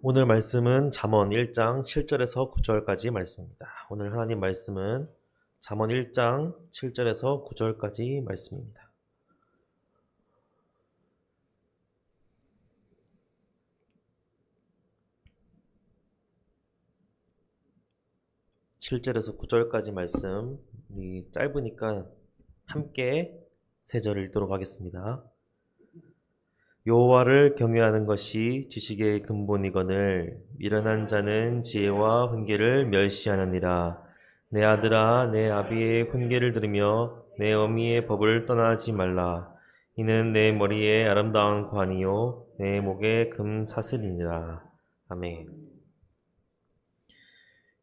오늘 말씀은 잠언 1장 7절에서 9절까지 말씀입니다. 오늘 하나님 말씀은 잠언 1장 7절에서 9절까지 말씀입니다. 7절에서 9절까지 말씀이 짧으니까 함께 세 절을 읽도록 하겠습니다. 여호와를 경외하는 것이 지식의 근본이거늘 미련한 자는 지혜와 훈계를 멸시하느니라. 내 아들아, 내 아비의 훈계를 들으며 내 어미의 법을 떠나지 말라. 이는 내 머리에 아름다운 관이요 내 목에 금사슬이니라. 아멘.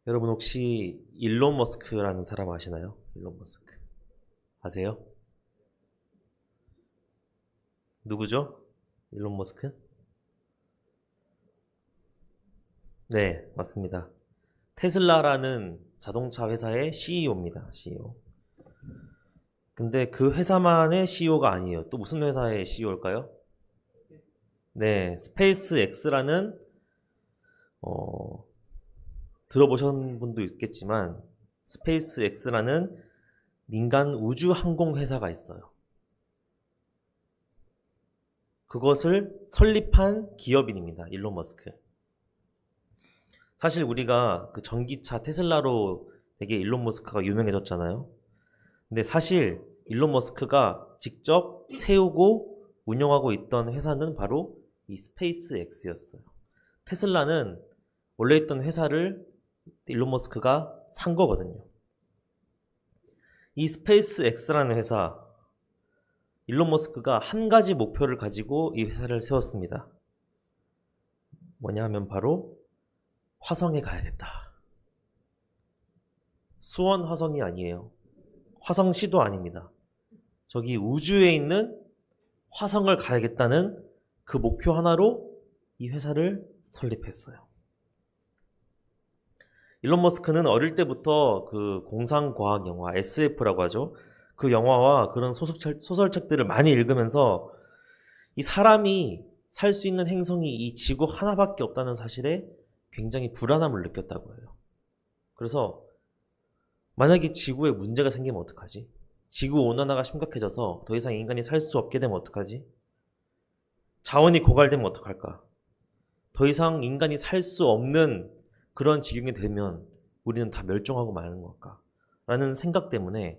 여러분 혹시 일론 머스크라는 사람 아시나요? 일론 머스크 아세요? 누구죠? 일론 머스크? 네, 맞습니다. 테슬라라는 자동차 회사의 CEO입니다. CEO. 근데 그 회사만의 CEO가 아니에요. 또 무슨 회사의 CEO일까요? 네, 스페이스 X라는 들어보신 분도 있겠지만 스페이스 X라는 민간 우주 항공 회사가 있어요. 그것을 설립한 기업인입니다. 일론 머스크. 사실 우리가 그 전기차 테슬라로 되게 일론 머스크가 유명해졌잖아요. 근데 사실 일론 머스크가 직접 세우고 운영하고 있던 회사는 바로 이 스페이스 X였어요. 테슬라는 원래 있던 회사를 일론 머스크가 산 거거든요. 이 스페이스 X라는 회사, 일론 머스크가 한 가지 목표를 가지고 이 회사를 세웠습니다. 뭐냐 하면 바로 화성에 가야겠다. 수원 화성이 아니에요. 화성시도 아닙니다. 저기 우주에 있는 화성을 가야겠다는 그 목표 하나로 이 회사를 설립했어요. 일론 머스크는 어릴 때부터 그 공상과학 영화 SF라고 하죠. 그 영화와 그런 소설책들을 많이 읽으면서 이 사람이 살 수 있는 행성이 이 지구 하나밖에 없다는 사실에 굉장히 불안함을 느꼈다고 해요. 그래서 만약에 지구에 문제가 생기면 어떡하지? 지구 온난화가 심각해져서 더 이상 인간이 살 수 없게 되면 어떡하지? 자원이 고갈되면 어떡할까? 더 이상 인간이 살 수 없는 그런 지경이 되면 우리는 다 멸종하고 마는 걸까? 라는 생각 때문에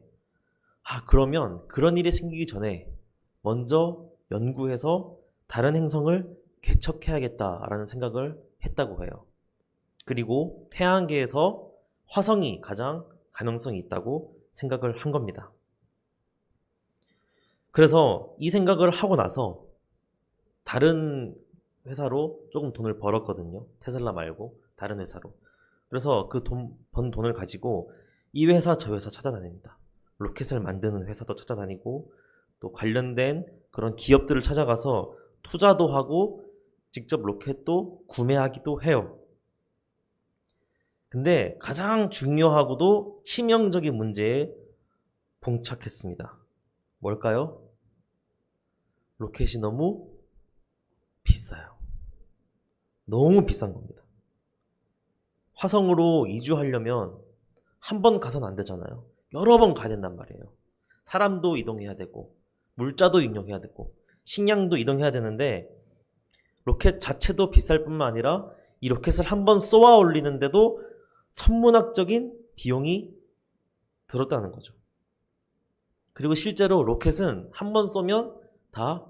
그러면 그런 일이 생기기 전에 먼저 연구해서 다른 행성을 개척해야겠다라는 생각을 했다고 해요. 그리고 태양계에서 화성이 가장 가능성이 있다고 생각을 한 겁니다. 그래서 이 생각을 하고 나서 다른 회사로 조금 돈을 벌었거든요. 테슬라 말고 다른 회사로. 그래서 그 번 돈을 가지고 이 회사 저 회사 찾아다닙니다. 로켓을 만드는 회사도 찾아다니고 또 관련된 그런 기업들을 찾아가서 투자도 하고 직접 로켓도 구매하기도 해요. 근데 가장 중요하고도 치명적인 문제에 봉착했습니다. 뭘까요? 로켓이 너무 비싸요. 너무 비싼 겁니다. 화성으로 이주하려면 한 번 가선 안 되잖아요. 여러 번 가야 된단 말이에요. 사람도 이동해야 되고 물자도 이동해야 되고 식량도 이동해야 되는데 로켓 자체도 비쌀 뿐만 아니라 이 로켓을 한 번 쏘아 올리는데도 천문학적인 비용이 들었다는 거죠. 그리고 실제로 로켓은 한 번 쏘면 다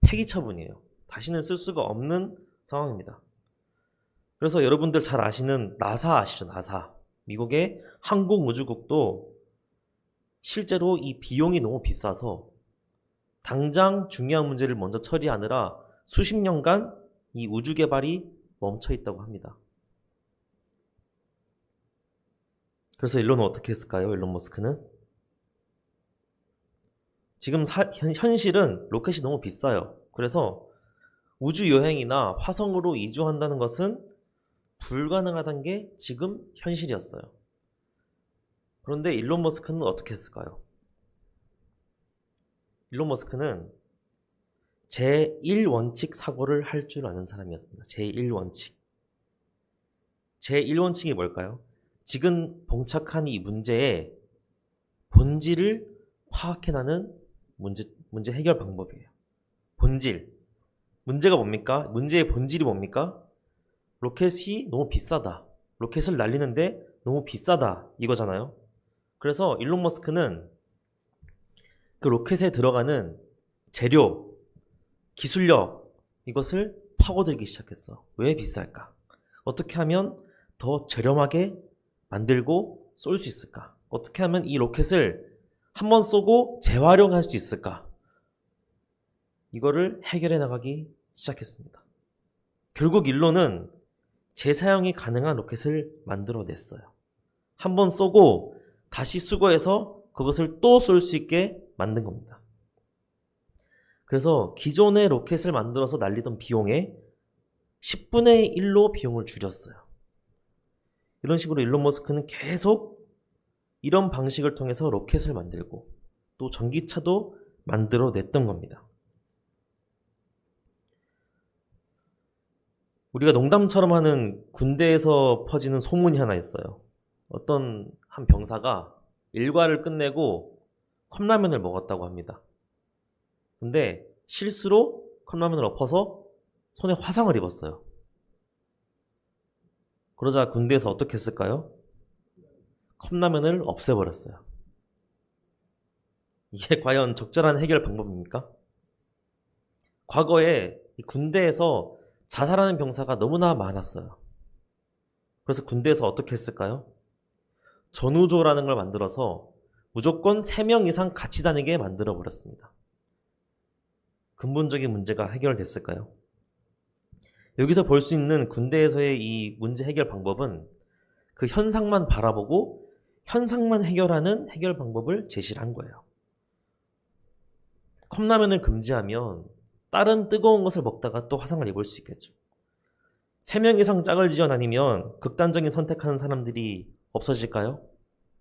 폐기 처분이에요. 다시는 쓸 수가 없는 상황입니다. 그래서 여러분들 잘 아시는 나사 아시죠? 나사. 미국의 항공우주국도 실제로 이 비용이 너무 비싸서 당장 중요한 문제를 먼저 처리하느라 수십 년간 이 우주 개발이 멈춰 있다고 합니다. 그래서 일론은 어떻게 했을까요? 일론 머스크는? 지금 현실은 로켓이 너무 비싸요. 그래서 우주 여행이나 화성으로 이주한다는 것은 불가능하다는 게 지금 현실이었어요. 그런데 일론 머스크는 어떻게 했을까요? 일론 머스크는 제1원칙 사고를 할 줄 아는 사람이었습니다. 제1원칙. 제1원칙이 뭘까요? 지금 봉착한 이 문제의 본질을 파악해나는 문제 해결 방법이에요. 본질. 문제가 뭡니까? 문제의 본질이 뭡니까? 로켓이 너무 비싸다. 로켓을 날리는데 너무 비싸다. 이거잖아요. 그래서 일론 머스크는 그 로켓에 들어가는 재료, 기술력, 이것을 파고들기 시작했어. 왜 비쌀까? 어떻게 하면 더 저렴하게 만들고 쏠 수 있을까? 어떻게 하면 이 로켓을 한번 쏘고 재활용할 수 있을까? 이거를 해결해 나가기 시작했습니다. 결국 일론은 재사용이 가능한 로켓을 만들어냈어요. 한번 쏘고 다시 수거해서 그것을 또 쏠 수 있게 만든 겁니다. 그래서 기존의 로켓을 만들어서 날리던 비용의 10분의 1로 비용을 줄였어요. 이런 식으로 일론 머스크는 계속 이런 방식을 통해서 로켓을 만들고 또 전기차도 만들어냈던 겁니다. 우리가 농담처럼 하는 군대에서 퍼지는 소문이 하나 있어요. 어떤 한 병사가 일과를 끝내고 컵라면을 먹었다고 합니다. 근데 실수로 컵라면을 엎어서 손에 화상을 입었어요. 그러자 군대에서 어떻게 했을까요? 컵라면을 없애버렸어요. 이게 과연 적절한 해결 방법입니까? 과거에 군대에서 자살하는 병사가 너무나 많았어요. 그래서 군대에서 어떻게 했을까요? 전우조라는 걸 만들어서 무조건 3명 이상 같이 다니게 만들어버렸습니다. 근본적인 문제가 해결됐을까요? 여기서 볼 수 있는 군대에서의 이 문제 해결 방법은 그 현상만 바라보고 현상만 해결하는 해결 방법을 제시를 한 거예요. 컵라면을 금지하면 다른 뜨거운 것을 먹다가 또 화상을 입을 수 있겠죠. 3명 이상 짝을 지어 다니면 극단적인 선택하는 사람들이 없어질까요?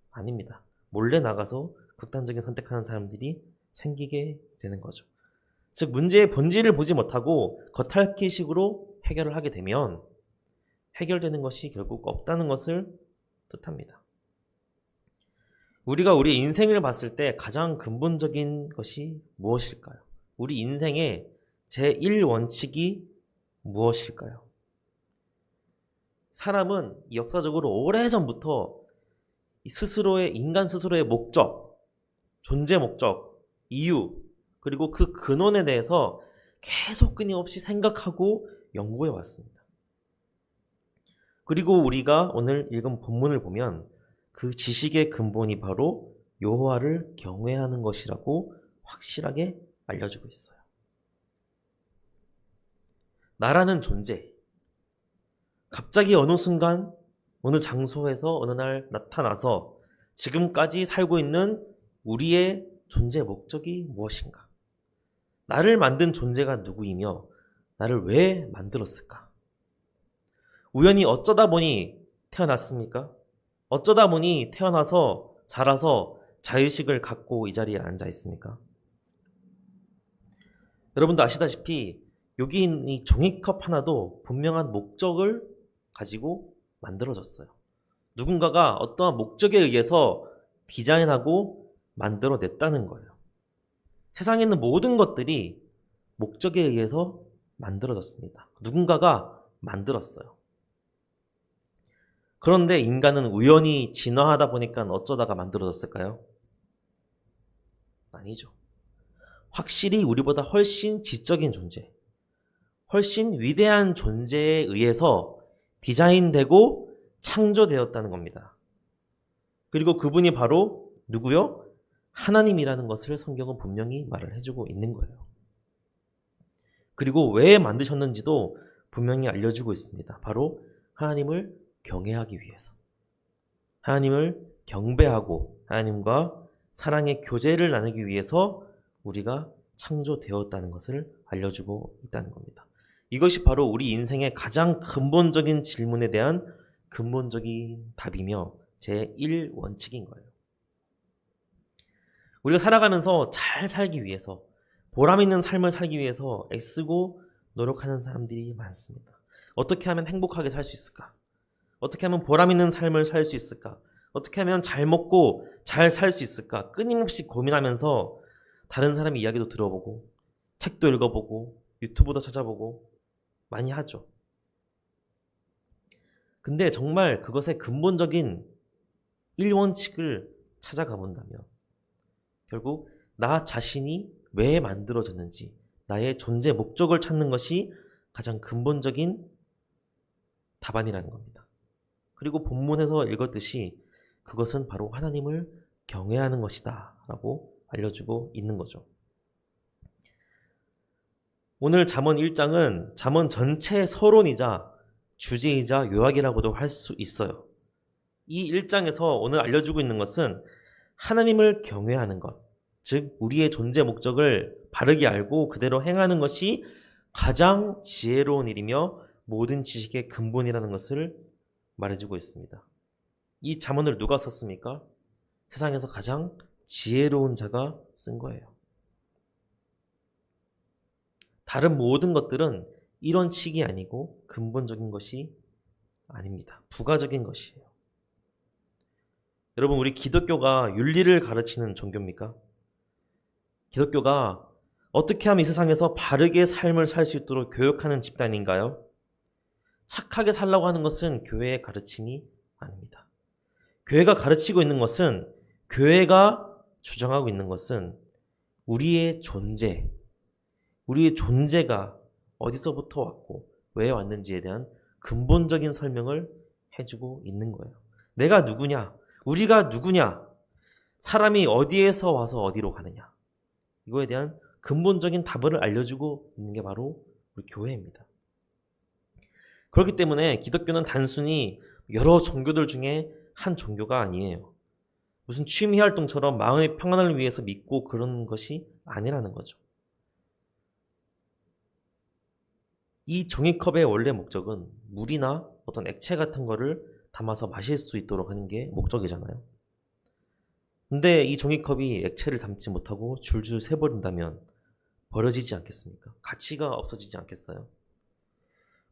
아닙니다. 몰래 나가서 극단적인 선택하는 사람들이 생기게 되는 거죠. 즉 문제의 본질을 보지 못하고 겉핥기식으로 해결을 하게 되면 해결되는 것이 결국 없다는 것을 뜻합니다. 우리가 우리 인생을 봤을 때 가장 근본적인 것이 무엇일까요? 우리 인생의 제1원칙이 무엇일까요? 사람은 역사적으로 오래전부터 인간 스스로의 목적, 존재 목적, 이유, 그리고 그 근원에 대해서 계속 끊임없이 생각하고 연구해 왔습니다. 그리고 우리가 오늘 읽은 본문을 보면 그 지식의 근본이 바로 여호와를 경외하는 것이라고 확실하게 알려주고 있어요. 나라는 존재. 갑자기 어느 순간 어느 장소에서 어느 날 나타나서 지금까지 살고 있는 우리의 존재 목적이 무엇인가? 나를 만든 존재가 누구이며 나를 왜 만들었을까? 우연히 어쩌다 보니 태어났습니까? 어쩌다 보니 태어나서 자라서 자의식을 갖고 이 자리에 앉아 있습니까? 여러분도 아시다시피 여기 있는 이 종이컵 하나도 분명한 목적을 가지고 만들어졌어요. 누군가가 어떠한 목적에 의해서 디자인하고 만들어냈다는 거예요. 세상에 있는 모든 것들이 목적에 의해서 만들어졌습니다. 누군가가 만들었어요. 그런데 인간은 우연히 진화하다 보니까 어쩌다가 만들어졌을까요? 아니죠. 확실히 우리보다 훨씬 지적인 존재, 훨씬 위대한 존재에 의해서 디자인되고 창조되었다는 겁니다. 그리고 그분이 바로 누구요? 하나님이라는 것을 성경은 분명히 말을 해주고 있는 거예요. 그리고 왜 만드셨는지도 분명히 알려주고 있습니다. 바로 하나님을 경외하기 위해서. 하나님을 경배하고 하나님과 사랑의 교제를 나누기 위해서 우리가 창조되었다는 것을 알려주고 있다는 겁니다. 이것이 바로 우리 인생의 가장 근본적인 질문에 대한 근본적인 답이며 제1원칙인 거예요. 우리가 살아가면서 잘 살기 위해서, 보람 있는 삶을 살기 위해서 애쓰고 노력하는 사람들이 많습니다. 어떻게 하면 행복하게 살 수 있을까? 어떻게 하면 보람 있는 삶을 살 수 있을까? 어떻게 하면 잘 먹고 잘 살 수 있을까? 끊임없이 고민하면서 다른 사람의 이야기도 들어보고 책도 읽어보고 유튜브도 찾아보고 많이 하죠. 근데 정말 그것의 근본적인 1원칙을 찾아가 본다면 결국 나 자신이 왜 만들어졌는지 나의 존재 목적을 찾는 것이 가장 근본적인 답안이라는 겁니다. 그리고 본문에서 읽었듯이 그것은 바로 하나님을 경외하는 것이다 라고 알려주고 있는 거죠. 오늘 잠언 1장은 잠언 전체의 서론이자 주제이자 요약이라고도 할 수 있어요. 이 1장에서 오늘 알려주고 있는 것은 하나님을 경외하는 것, 즉 우리의 존재 목적을 바르게 알고 그대로 행하는 것이 가장 지혜로운 일이며 모든 지식의 근본이라는 것을 말해주고 있습니다. 이 잠언을 누가 썼습니까? 세상에서 가장 지혜로운 자가 쓴 거예요. 다른 모든 것들은 이론칙이 아니고 근본적인 것이 아닙니다. 부가적인 것이에요. 여러분, 우리 기독교가 윤리를 가르치는 종교입니까? 기독교가 어떻게 하면 이 세상에서 바르게 삶을 살 수 있도록 교육하는 집단인가요? 착하게 살라고 하는 것은 교회의 가르침이 아닙니다. 교회가 가르치고 있는 것은, 교회가 주장하고 있는 것은 우리의 존재가 어디서부터 왔고 왜 왔는지에 대한 근본적인 설명을 해주고 있는 거예요. 내가 누구냐? 우리가 누구냐? 사람이 어디에서 와서 어디로 가느냐? 이거에 대한 근본적인 답을 알려주고 있는 게 바로 우리 교회입니다. 그렇기 때문에 기독교는 단순히 여러 종교들 중에 한 종교가 아니에요. 무슨 취미 활동처럼 마음의 평안을 위해서 믿고 그런 것이 아니라는 거죠. 이 종이컵의 원래 목적은 물이나 어떤 액체 같은 거를 담아서 마실 수 있도록 하는 게 목적이잖아요. 근데 이 종이컵이 액체를 담지 못하고 줄줄 새버린다면 버려지지 않겠습니까? 가치가 없어지지 않겠어요?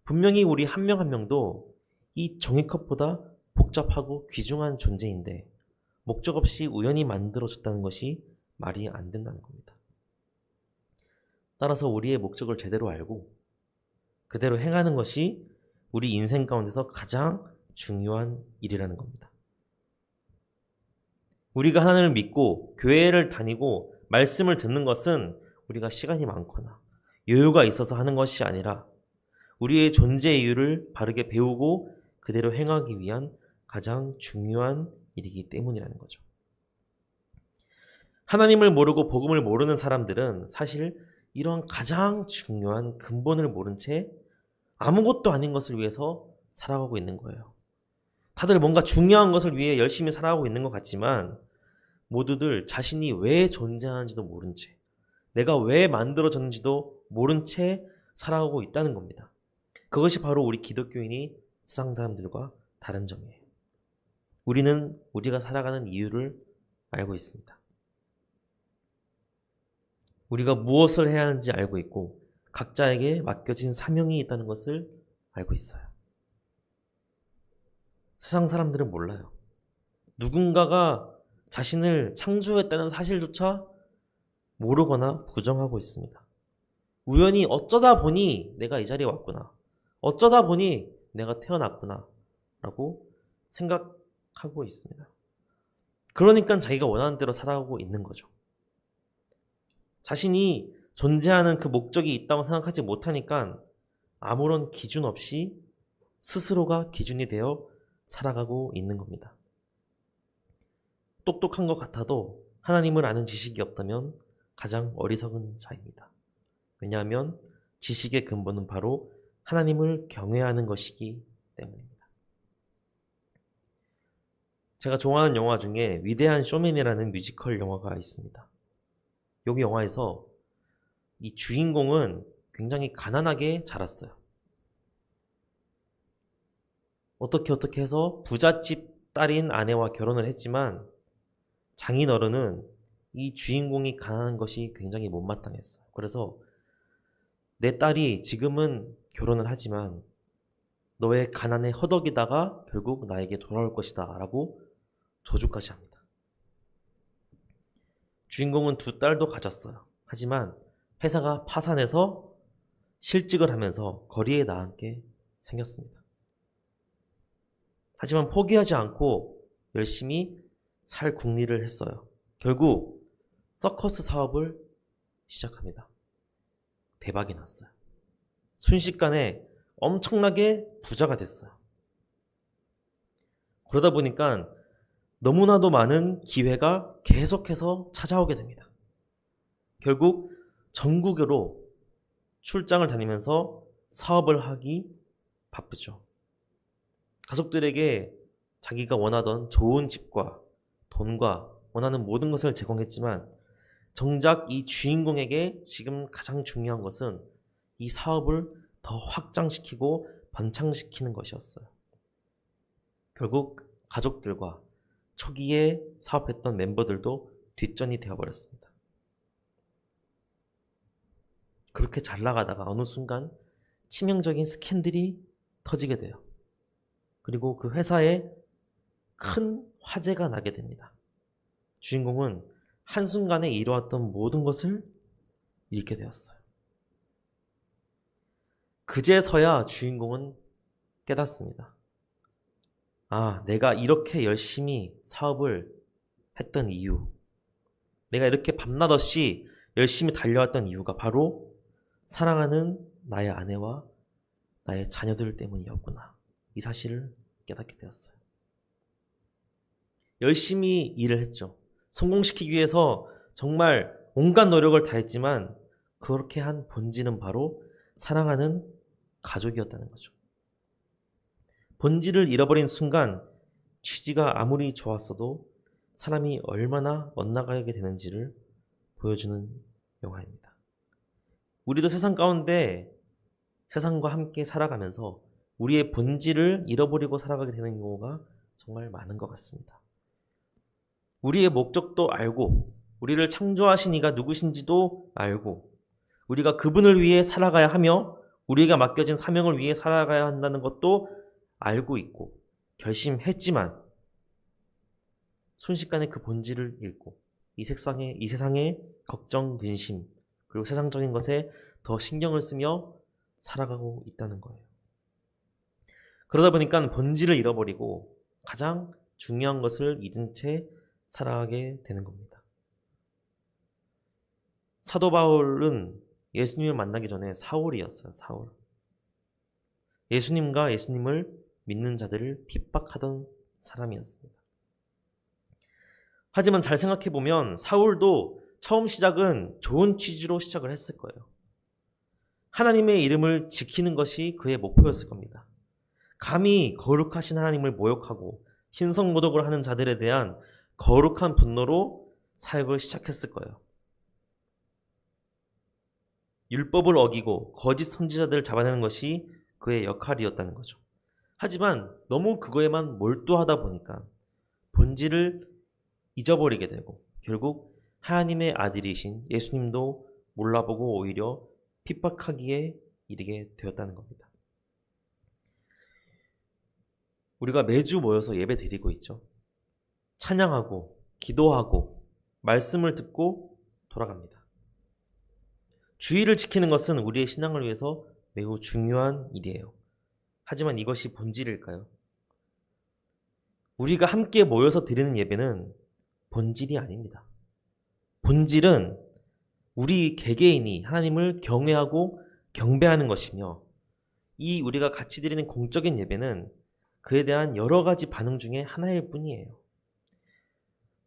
분명히 우리 한 명 한 명도 이 종이컵보다 복잡하고 귀중한 존재인데 목적 없이 우연히 만들어졌다는 것이 말이 안 된다는 겁니다. 따라서 우리의 목적을 제대로 알고 그대로 행하는 것이 우리 인생 가운데서 가장 중요한 일이라는 겁니다. 우리가 하나님을 믿고 교회를 다니고 말씀을 듣는 것은 우리가 시간이 많거나 여유가 있어서 하는 것이 아니라 우리의 존재 이유를 바르게 배우고 그대로 행하기 위한 가장 중요한 일이기 때문이라는 거죠. 하나님을 모르고 복음을 모르는 사람들은 사실 이런 가장 중요한 근본을 모른 채 아무것도 아닌 것을 위해서 살아가고 있는 거예요. 다들 뭔가 중요한 것을 위해 열심히 살아가고 있는 것 같지만 모두들 자신이 왜 존재하는지도 모른 채, 내가 왜 만들어졌는지도 모른 채 살아가고 있다는 겁니다. 그것이 바로 우리 기독교인이 세상 사람들과 다른 점이에요. 우리는 우리가 살아가는 이유를 알고 있습니다. 우리가 무엇을 해야 하는지 알고 있고 각자에게 맡겨진 사명이 있다는 것을 알고 있어요. 세상 사람들은 몰라요. 누군가가 자신을 창조했다는 사실조차 모르거나 부정하고 있습니다. 우연히 어쩌다 보니 내가 이 자리에 왔구나. 어쩌다 보니 내가 태어났구나. 라고 생각하고 있습니다. 그러니까 자기가 원하는 대로 살아가고 있는 거죠. 자신이 존재하는 그 목적이 있다고 생각하지 못하니까 아무런 기준 없이 스스로가 기준이 되어 살아가고 있는 겁니다. 똑똑한 것 같아도 하나님을 아는 지식이 없다면 가장 어리석은 자입니다. 왜냐하면 지식의 근본은 바로 하나님을 경외하는 것이기 때문입니다. 제가 좋아하는 영화 중에 위대한 쇼맨이라는 뮤지컬 영화가 있습니다. 여기 영화에서 이 주인공은 굉장히 가난하게 자랐어요. 어떻게 해서 부잣집 딸인 아내와 결혼을 했지만 장인어른은 이 주인공이 가난한 것이 굉장히 못마땅했어요. 그래서 내 딸이 지금은 결혼을 하지만 너의 가난에 허덕이다가 결국 나에게 돌아올 것이다 라고 저주까지 합니다. 주인공은 두 딸도 가졌어요. 하지만 회사가 파산해서 실직을 하면서 거리에 나앉게 생겼습니다. 하지만 포기하지 않고 열심히 살 궁리를 했어요. 결국 서커스 사업을 시작합니다. 대박이 났어요. 순식간에 엄청나게 부자가 됐어요. 그러다 보니까 너무나도 많은 기회가 계속해서 찾아오게 됩니다. 결국 전국으로 출장을 다니면서 사업을 하기 바쁘죠. 가족들에게 자기가 원하던 좋은 집과 돈과 원하는 모든 것을 제공했지만 정작 이 주인공에게 지금 가장 중요한 것은 이 사업을 더 확장시키고 번창시키는 것이었어요. 결국 가족들과 초기에 사업했던 멤버들도 뒷전이 되어버렸습니다. 그렇게 잘 나가다가 어느 순간 치명적인 스캔들이 터지게 돼요. 그리고 그 회사에 큰 화재가 나게 됩니다. 주인공은 한순간에 이뤄왔던 모든 것을 잃게 되었어요. 그제서야 주인공은 깨닫습니다. 아, 내가 이렇게 열심히 사업을 했던 이유, 내가 이렇게 밤낮 없이 열심히 달려왔던 이유가 바로 사랑하는 나의 아내와 나의 자녀들 때문이었구나. 이 사실을 깨닫게 되었어요. 열심히 일을 했죠. 성공시키기 위해서 정말 온갖 노력을 다했지만 그렇게 한 본질은 바로 사랑하는 가족이었다는 거죠. 본질을 잃어버린 순간 취지가 아무리 좋았어도 사람이 얼마나 엇나가게 되는지를 보여주는 영화입니다. 우리도 세상 가운데 세상과 함께 살아가면서 우리의 본질을 잃어버리고 살아가게 되는 경우가 정말 많은 것 같습니다. 우리의 목적도 알고 우리를 창조하신 이가 누구신지도 알고 우리가 그분을 위해 살아가야 하며 우리가 맡겨진 사명을 위해 살아가야 한다는 것도 알고 있고 결심했지만 순식간에 그 본질을 잃고 이 세상의 걱정, 근심 그리고 세상적인 것에 더 신경을 쓰며 살아가고 있다는 거예요. 그러다 보니까 본질을 잃어버리고 가장 중요한 것을 잊은 채 살아가게 되는 겁니다. 사도 바울은 예수님을 만나기 전에 사울이었어요. 사울. 예수님과 예수님을 믿는 자들을 핍박하던 사람이었습니다. 하지만 잘 생각해보면 사울도 처음 시작은 좋은 취지로 시작을 했을 거예요. 하나님의 이름을 지키는 것이 그의 목표였을 겁니다. 감히 거룩하신 하나님을 모욕하고 신성모독을 하는 자들에 대한 거룩한 분노로 사역을 시작했을 거예요. 율법을 어기고 거짓 선지자들을 잡아내는 것이 그의 역할이었다는 거죠. 하지만 너무 그거에만 몰두하다 보니까 본질을 잊어버리게 되고 결국 하나님의 아들이신 예수님도 몰라보고 오히려 핍박하기에 이르게 되었다는 겁니다. 우리가 매주 모여서 예배 드리고 있죠. 찬양하고 기도하고 말씀을 듣고 돌아갑니다. 주의를 지키는 것은 우리의 신앙을 위해서 매우 중요한 일이에요. 하지만 이것이 본질일까요? 우리가 함께 모여서 드리는 예배는 본질이 아닙니다. 본질은 우리 개개인이 하나님을 경외하고 경배하는 것이며 이 우리가 같이 드리는 공적인 예배는 그에 대한 여러 가지 반응 중에 하나일 뿐이에요.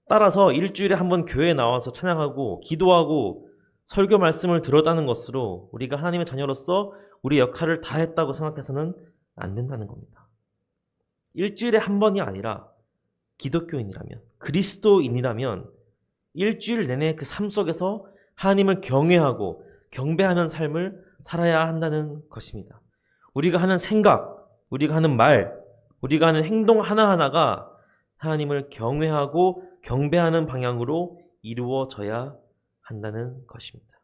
따라서 일주일에 한 번 교회에 나와서 찬양하고 기도하고 설교 말씀을 들었다는 것으로 우리가 하나님의 자녀로서 우리 역할을 다 했다고 생각해서는 안 된다는 겁니다. 일주일에 한 번이 아니라 기독교인이라면, 그리스도인이라면 일주일 내내 그 삶 속에서 하나님을 경외하고 경배하는 삶을 살아야 한다는 것입니다. 우리가 하는 생각, 우리가 하는 말, 우리가 하는 행동 하나하나가 하나님을 경외하고 경배하는 방향으로 이루어져야 한다는 것입니다.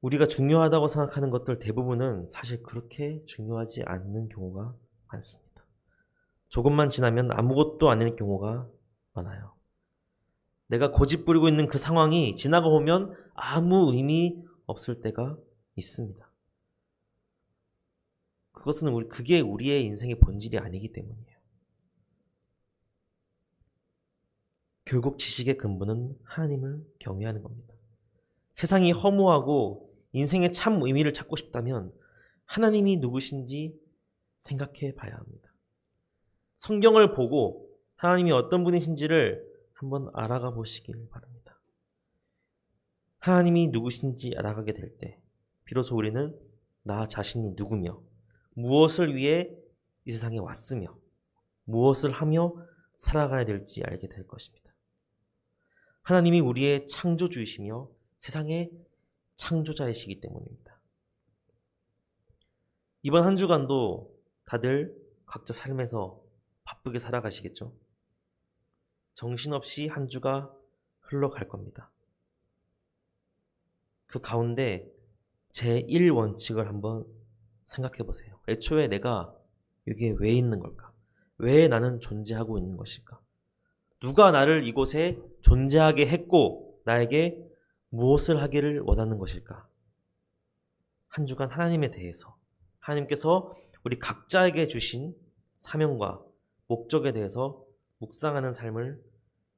우리가 중요하다고 생각하는 것들 대부분은 사실 그렇게 중요하지 않는 경우가 많습니다. 조금만 지나면 아무것도 아닌 경우가 많아요. 내가 고집부리고 있는 그 상황이 지나고 보면 아무 의미 없을 때가 있습니다. 그게 우리의 인생의 본질이 아니기 때문이에요. 결국 지식의 근본은 하나님을 경외하는 겁니다. 세상이 허무하고 인생의 참 의미를 찾고 싶다면 하나님이 누구신지 생각해 봐야 합니다. 성경을 보고 하나님이 어떤 분이신지를 한번 알아가 보시길 바랍니다. 하나님이 누구신지 알아가게 될 때 비로소 우리는 나 자신이 누구며 무엇을 위해 이 세상에 왔으며 무엇을 하며 살아가야 될지 알게 될 것입니다. 하나님이 우리의 창조주이시며 세상의 창조자이시기 때문입니다. 이번 한 주간도 다들 각자 삶에서 바쁘게 살아가시겠죠? 정신없이 한 주가 흘러갈 겁니다. 그 가운데 제1원칙을 한번 생각해 보세요. 애초에 내가 여기에 왜 있는 걸까? 왜 나는 존재하고 있는 것일까? 누가 나를 이곳에 존재하게 했고 나에게 무엇을 하기를 원하는 것일까? 한 주간 하나님에 대해서 하나님께서 우리 각자에게 주신 사명과 목적에 대해서 묵상하는 삶을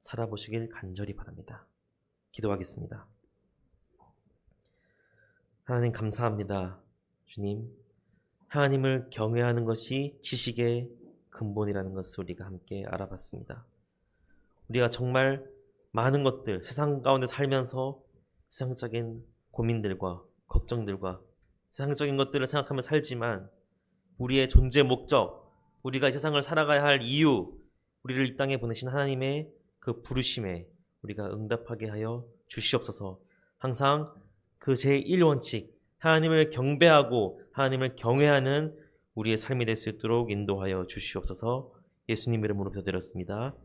살아보시길 간절히 바랍니다. 기도하겠습니다. 하나님 감사합니다. 주님, 하나님을 경외하는 것이 지식의 근본이라는 것을 우리가 함께 알아봤습니다. 우리가 정말 많은 것들, 세상 가운데 살면서 세상적인 고민들과 걱정들과 세상적인 것들을 생각하며 살지만 우리의 존재 목적, 우리가 이 세상을 살아가야 할 이유, 우리를 이 땅에 보내신 하나님의 그 부르심에 우리가 응답하게 하여 주시옵소서. 항상 그 제1원칙, 하나님을 경배하고 하나님을 경외하는 우리의 삶이 될 수 있도록 인도하여 주시옵소서. 예수님 이름으로 기도드렸습니다.